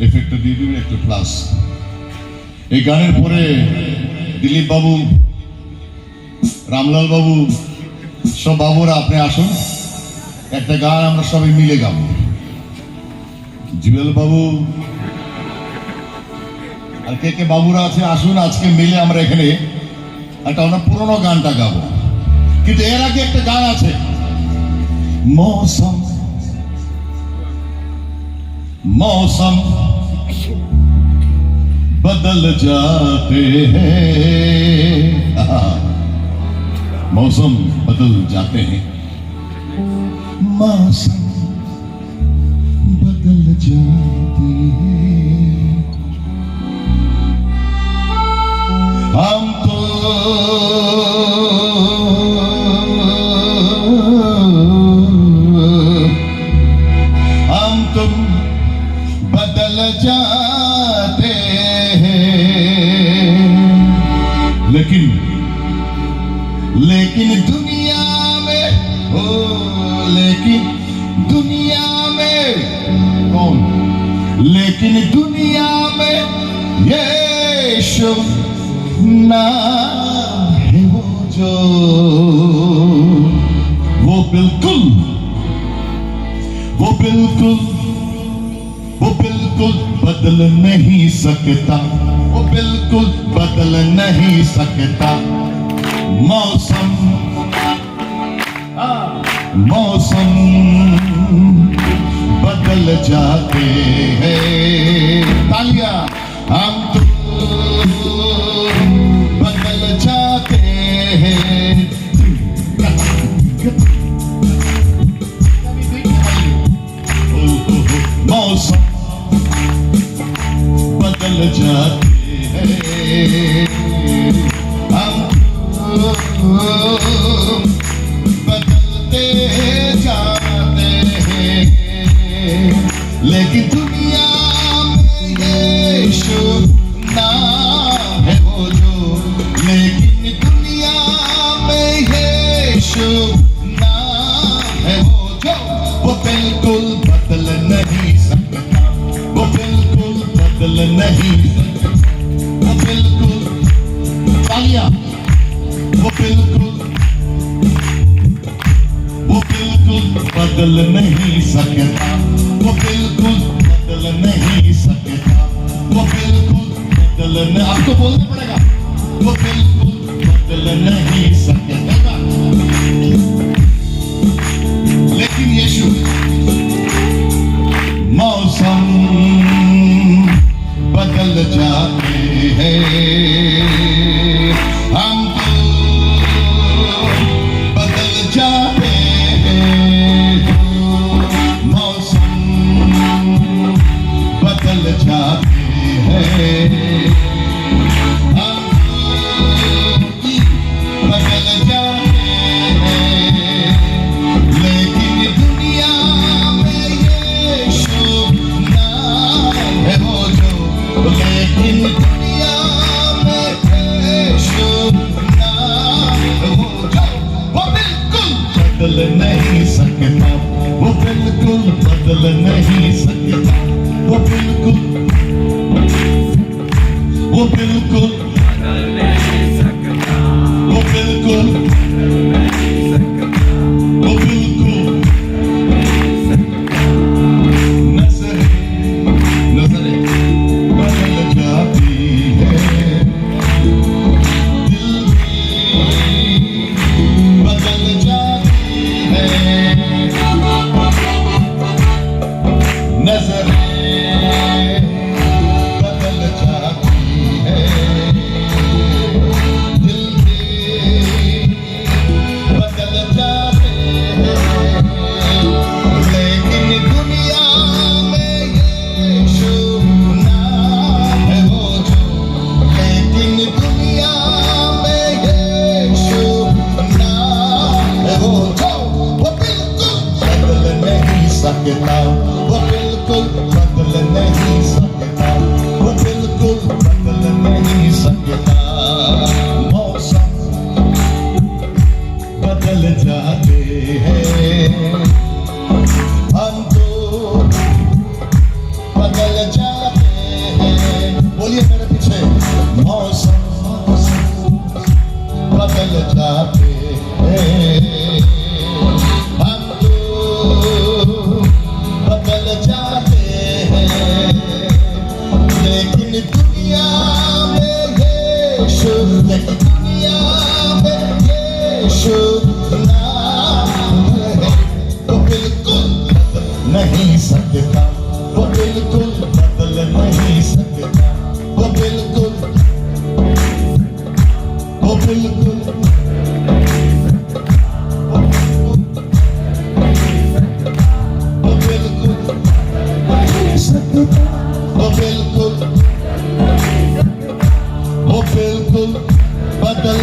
এফেক্টটা দিয়ে দিবেন একটু প্লাস। এই গানের পরে দিলীপ বাবু, রামলাল বাবু, সব বাবুরা আপনি আসুন, একটা গান আমরা সবাই মিলে গাবো। জুয়েল বাবু আর কে কে বাবুরা আছে আসুন, আজকে মিলে আমরা এখানে একটা অনেক পুরোনো গানটা গাবো। কিন্তু এর আগে একটা গান আছে, মৌসম मौसम बदल जाते हैं, मौसम बदल जाते हैं, मौसम बदल जाते हैं, हम तो बदल जाते हैं, लेकिन दुनिया में, ओ लेकिन दुनिया में कौन, लेकिन दुनिया में ये शुभ नाम है वो जो, वो बिल्कुल बदल नहीं सकता, वो बिल्कुल बदल नहीं सकता, मौसम बदल जाते हैं, तालियां, हम तो बदल जाते हैं, मौसम बदल जाते हैं, हम बदलते जाते हैं, लेकिन दुनिया में ये शुभ नाम है वो जो, लेकिन दुनिया में ये शुभ नाम है वो जो, वो बिल्कुल बदल नहीं सकता, वो बिल्कुल बदल नहीं सकता, वो बिल्कुल, तालियां, वो बिल्कुल बदल नहीं सकता, वो बिल्कुल बदल नहीं सकता, वो बिल्कुल बदल नहीं, आपको बोलना पड़ेगा, वो बिल्कुल बदल नहीं सकता, लेकिन यीशु मौसम बदल जाते हैं, हम तो बदल जाते हैं, मौसम बदल जाते हैं, हम तो बदल जाते हैं, लेकिन दुनिया में ये शुभ नाम है वो जो, लेकिन दुनिया में ये शुभ नाम है वो जो, वो बिल्कुल बदल नहीं सकता, वो बिल्कुल बदल नहीं सकता, वो बिल्कुल बदल नहीं सकता, वो बिल्कुल नजरें बदल जाती है, दिल बदल जाती है, नजरें बदल जाती है, दिल बदल जाते हैं, लेकिन दुनिया में ये शुभ नाम है वो जो, लेकिन दुनिया में ये शुभ नाम है वो जो, वो बिल्कुल बदल नहीं सकता, वो बिल्कुल बदल नहीं सकता, बिल्कुल बदल नहीं सकता, वो बिल्कुल, वो बिल्कुल, वो बिल्कुल नहीं सकता, वो बिल्कुल, वो बिल्कुल बदल